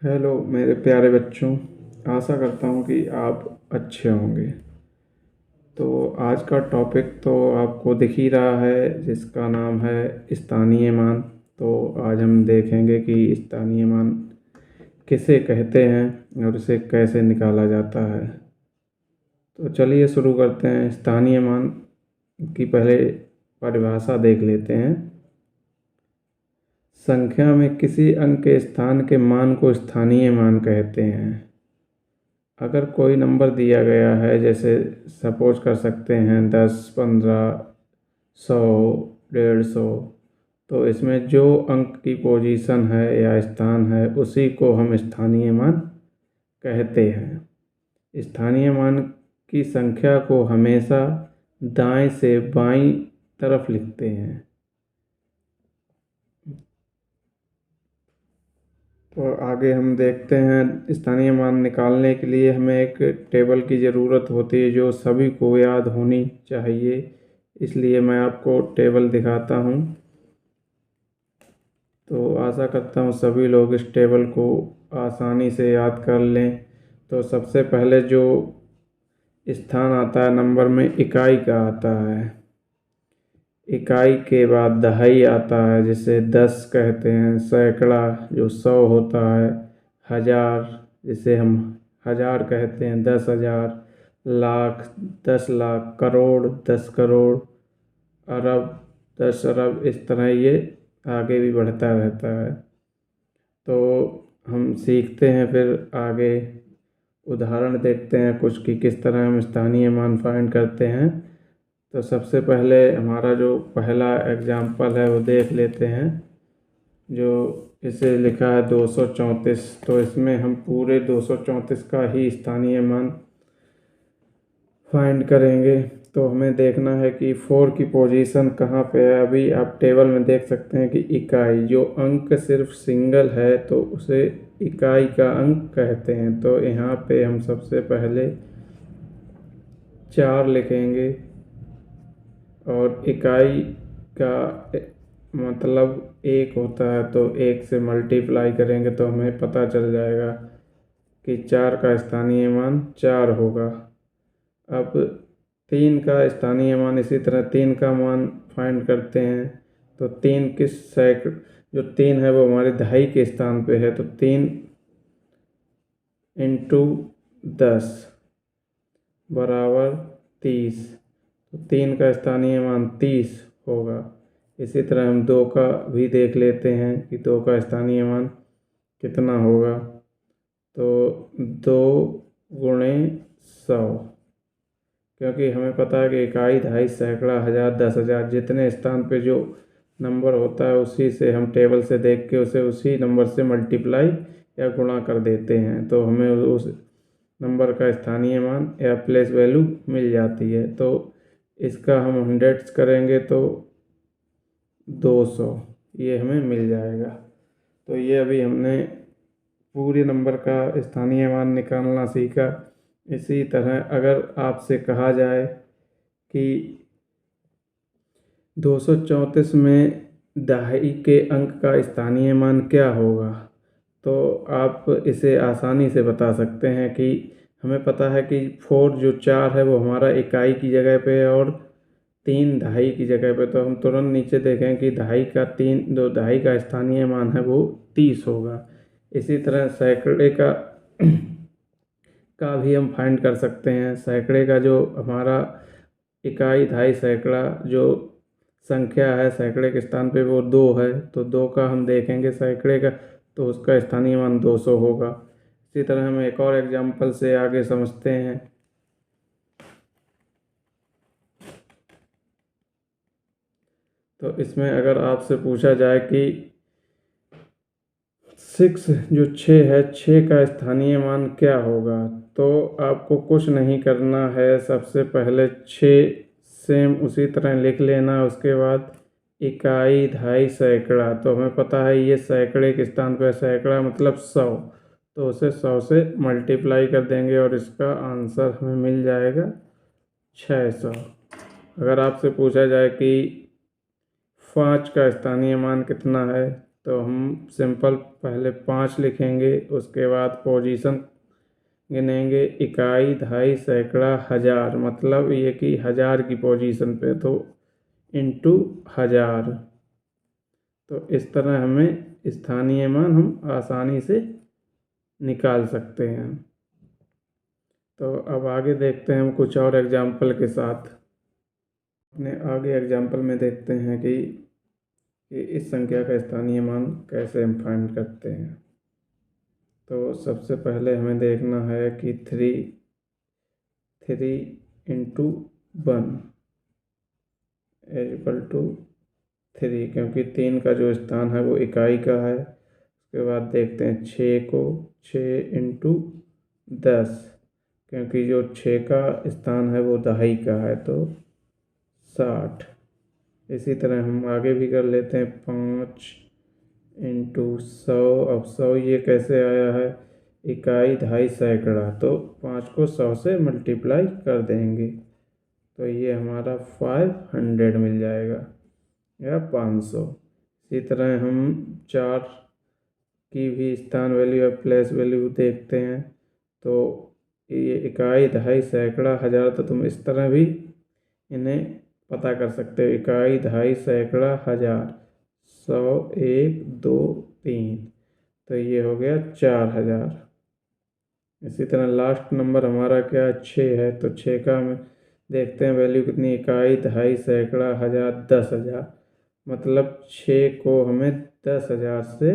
Hello मेरे प्यारे बच्चों। आशा करता हूँ कि आप अच्छे होंगे। तो आज का टॉपिक तो आपको दिख ही रहा है, जिसका नाम है स्थानीय मान। तो आज हम देखेंगे कि स्थानीय मान किसे कहते हैं और इसे कैसे निकाला जाता है। तो चलिए शुरू करते हैं। स्थानीय मान की पहले परिभाषा देख लेते हैं। संख्या में किसी अंक के स्थान के मान को स्थानीय मान कहते हैं। अगर कोई नंबर दिया गया है, जैसे सपोज कर सकते हैं 10, 15, 100, 150, तो इसमें जो अंक की पोजीशन है या स्थान है उसी को हम स्थानीय मान कहते हैं। स्थानीय मान की संख्या को हमेशा दाएं से बाईं तरफ लिखते हैं। तो आगे हम देखते हैं, स्थानीय मान निकालने के लिए हमें एक टेबल की ज़रूरत होती है जो सभी को याद होनी चाहिए। इसलिए मैं आपको टेबल दिखाता हूँ। तो आशा करता हूँ सभी लोग इस टेबल को आसानी से याद कर लें। तो सबसे पहले जो स्थान आता है नंबर में, इकाई का आता है। इकाई के बाद दहाई आता है, जिसे 10 कहते हैं। सैकड़ा जो 100 होता है। हजार जिसे हम हजार कहते हैं, 10,000। लाख 10 लाख। करोड़ 10 करोड़। अरब 10 अरब। इस तरह ये आगे भी बढ़ता रहता है। तो हम सीखते हैं, फिर आगे उदाहरण देखते हैं कुछ कि किस तरह हम स्थानीय मान फाइंड करते हैं। तो सबसे पहले हमारा जो पहला एग्जाम्पल है वो देख लेते हैं। जो इसे लिखा है 234। तो इसमें हम पूरे 234 का ही स्थानीय मान फाइंड करेंगे। तो हमें देखना है कि 4 की पोजीशन कहाँ पे है। अभी आप टेबल में देख सकते हैं कि इकाई जो अंक सिर्फ सिंगल है तो उसे इकाई का अंक कहते हैं। तो यहाँ पे हम सबसे पहले 4 लिखेंगे और इकाई का मतलब 1 होता है, तो 1 से मल्टीप्लाई करेंगे तो हमें पता चल जाएगा कि 4 का स्थानीय मान 4 होगा। अब 3 का स्थानीय मान, इसी तरह 3 का मान फाइंड करते हैं। तो 3 किस सैकड़, जो 3 है वो हमारे दहाई के स्थान पे है, तो 3 इंटू 10 बराबर 30। तो 3 का स्थानीय मान 30 होगा। इसी तरह हम 2 का भी देख लेते हैं कि 2 का स्थानीय मान कितना होगा। तो 2 गुणे 100, क्योंकि हमें पता है कि इकाई, दहाई, सैकड़ा, हजार, 10,000 जितने स्थान पे जो नंबर होता है उसी से हम टेबल से देख के उसे उसी नंबर से मल्टीप्लाई या गुणा कर देते हैं। तो हमें उस नंबर का स्थानीय मान या प्लेस वैल्यू मिल जाती है। तो इसका हम हंड्रेड्स करेंगे तो 200 ये हमें मिल जाएगा। तो ये अभी हमने पूरे नंबर का स्थानीय मान निकालना सीखा। इसी तरह अगर आपसे कहा जाए कि 234 में दहाई के अंक का स्थानीय मान क्या होगा, तो आप इसे आसानी से बता सकते हैं कि हमें पता है कि 4 जो 4 है वो हमारा इकाई की जगह पे है और 3 दहाई की जगह पे। तो हम तुरंत नीचे देखें कि दहाई का 3, जो दहाई का स्थानीय मान है वो 30 होगा। इसी तरह सैकड़े का भी हम फाइंड कर सकते हैं। सैकड़े का जो हमारा इकाई, दहाई, सैकड़ा जो संख्या है सैकड़े के स्थान पे वो 2 है, तो 2 का हम देखेंगे सैकड़े का, तो उसका स्थानीय मान 200 होगा। इसी तरह हम एक और एग्जाम्पल से आगे समझते हैं। तो इसमें अगर आपसे पूछा जाए कि 6 जो 6 है, 6 का स्थानीय मान क्या होगा, तो आपको कुछ नहीं करना है। सबसे पहले 6 सेम उसी तरह लिख लेना। उसके बाद इकाई, दहाई, सैकड़ा, तो हमें पता है ये सैकड़े के स्थान पर सैकड़ा मतलब 100, तो उसे 100 से मल्टीप्लाई कर देंगे और इसका आंसर हमें मिल जाएगा 600। अगर आपसे पूछा जाए कि 5 का स्थानीय मान कितना है, तो हम सिंपल पहले 5 लिखेंगे, उसके बाद पोजीशन गिनेंगे, इकाई, दहाई, सैकड़ा, हजार, मतलब ये कि हजार की पोजीशन पे, तो इंटू हजार। तो इस तरह हमें स्थानीय मान हम आसानी से निकाल सकते हैं। तो अब आगे देखते हैं हम कुछ और एग्जाम्पल के साथ। अपने आगे एग्जाम्पल में देखते हैं कि इस संख्या का स्थानीय मान कैसे हम फाइंड करते हैं। तो सबसे पहले हमें देखना है कि 3 इंटू 1 इक्वल टू 3, क्योंकि 3 का जो स्थान है वो इकाई का है। उसके बाद देखते हैं 6 को, 6 इंटू 10, क्योंकि जो 6 का स्थान है वो दहाई का है, तो 60। इसी तरह हम आगे भी कर लेते हैं 5 इंटू 100। अब 100 ये कैसे आया है, इकाई, दहाई, सैकड़ा, तो 5 को 100 से मल्टीप्लाई कर देंगे, तो ये हमारा 500 मिल जाएगा या 500। इसी तरह हम 4 की भी स्थान वैल्यू या प्लेस वैल्यू देखते हैं, तो ये इकाई, दहाई, सैकड़ा, हजार, तो तुम इस तरह भी इन्हें पता कर सकते हो, इकाई, दहाई, सैकड़ा, हजार, 100, 1, 2, 3, तो ये हो गया 4000। इसी तरह लास्ट नंबर हमारा क्या 6 है, तो 6 का हम देखते हैं वैल्यू कितनी, इकाई, दहाई, सैकड़ा, हजार, 10,000, मतलब 6 को हमें 10,000 से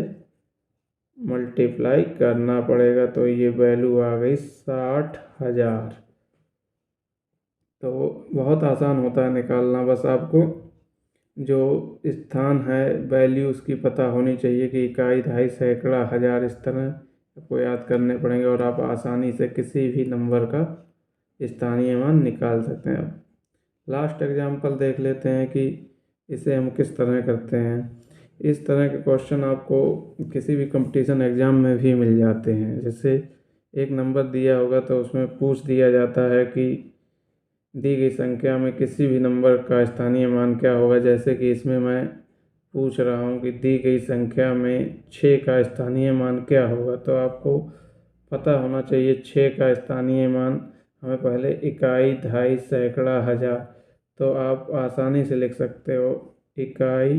मल्टीप्लाई करना पड़ेगा, तो ये वैल्यू आ गई 60,000। तो बहुत आसान होता है निकालना, बस आपको जो स्थान है वैल्यू उसकी पता होनी चाहिए कि इकाई, दहाई, सैकड़ा, हजार, इस तरह आपको याद करने पड़ेंगे और आप आसानी से किसी भी नंबर का स्थानीय मान निकाल सकते हैं। अब लास्ट एग्जांपल देख लेते हैं कि इसे हम किस तरह करते हैं। इस तरह के क्वेश्चन आपको किसी भी कंपटीशन एग्ज़ाम में भी मिल जाते हैं। जैसे एक नंबर दिया होगा तो उसमें पूछ दिया जाता है कि दी गई संख्या में किसी भी नंबर का स्थानीय मान क्या होगा। जैसे कि इसमें मैं पूछ रहा हूँ कि दी गई संख्या में 6 का स्थानीय मान क्या होगा, तो आपको पता होना चाहिए 6 का स्थानीय मान। हमें पहले इकाई, दहाई, सैकड़ा, हजार, तो आप आसानी से लिख सकते हो इकाई,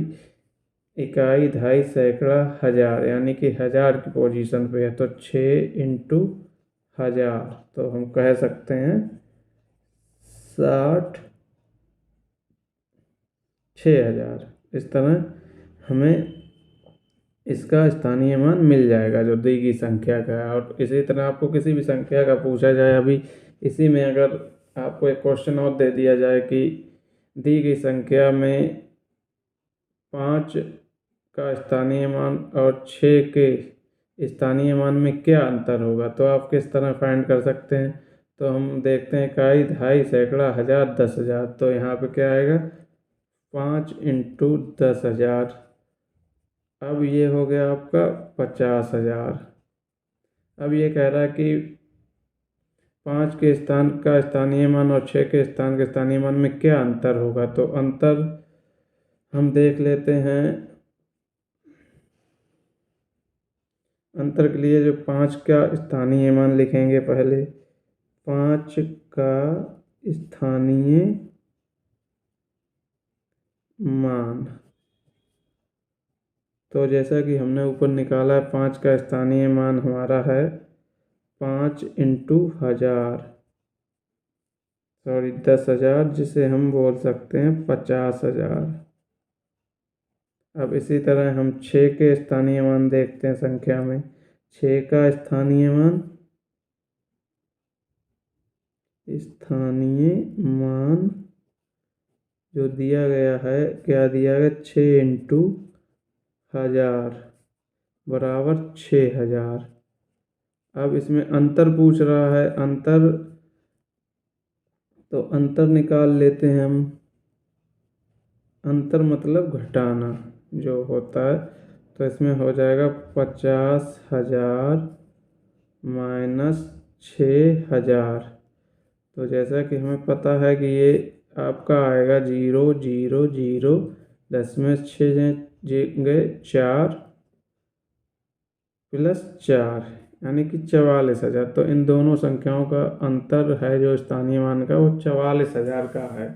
दहाई, सैकड़ा, हजार, यानी कि हजार की पोजीशन पे है, तो 6 इंटू हजार, तो हम कह सकते हैं 6,000। इस तरह हमें इसका स्थानीय मान मिल जाएगा जो दी गई संख्या का है। और इसी तरह आपको किसी भी संख्या का पूछा जाए, अभी इसी में अगर आपको एक क्वेश्चन और दे दिया जाए कि दी गई संख्या में 5 का स्थानीय मान और 6 के स्थानीय मान में क्या अंतर होगा, तो आप किस तरह फाइंड कर सकते हैं। तो हम देखते हैं इकाई, दहाई, सैकड़ा, हजार, 10,000, तो यहाँ पे क्या आएगा 5 इंटू 10,000। अब ये हो गया आपका 50,000। अब ये कह रहा है कि 5 के स्थान का स्थानीय मान और 6 के स्थान के स्थानीय मान में क्या अंतर होगा, तो अंतर हम देख लेते हैं। अंतर के लिए जो 5 का स्थानीय मान लिखेंगे, पहले 5 का स्थानीय मान, तो जैसा कि हमने ऊपर निकाला है 5 का स्थानीय मान हमारा है 5 इंटू हजार, सॉरी 10,000, जिसे हम बोल सकते हैं 50,000। अब इसी तरह हम 6 के स्थानीय मान देखते हैं संख्या में। 6 का स्थानीय मान जो दिया गया है, क्या दिया गया 6 इंटू हजार बराबर 6,000। अब इसमें अंतर पूछ रहा है, अंतर, तो अंतर निकाल लेते हैं हम। अंतर मतलब घटाना जो होता है, तो इसमें हो जाएगा 50,000 माइनस 6,000। तो जैसा कि हमें पता है कि ये आपका आएगा 0, 0, 0, 10 में 6 गए 4, +4 यानी कि 44,000। तो इन दोनों संख्याओं का अंतर है जो स्थानीय मान का, वो 44,000 का है।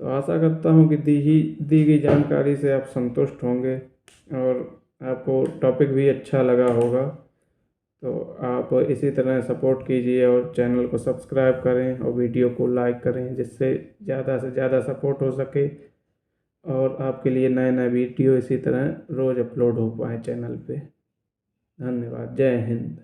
तो आशा करता हूँ कि दी गई जानकारी से आप संतुष्ट होंगे और आपको टॉपिक भी अच्छा लगा होगा। तो आप इसी तरह सपोर्ट कीजिए और चैनल को सब्सक्राइब करें और वीडियो को लाइक करें, जिससे ज़्यादा से ज़्यादा सपोर्ट हो सके और आपके लिए नए नए वीडियो इसी तरह रोज़ अपलोड हो पाए चैनल पे। धन्यवाद। जय हिंद।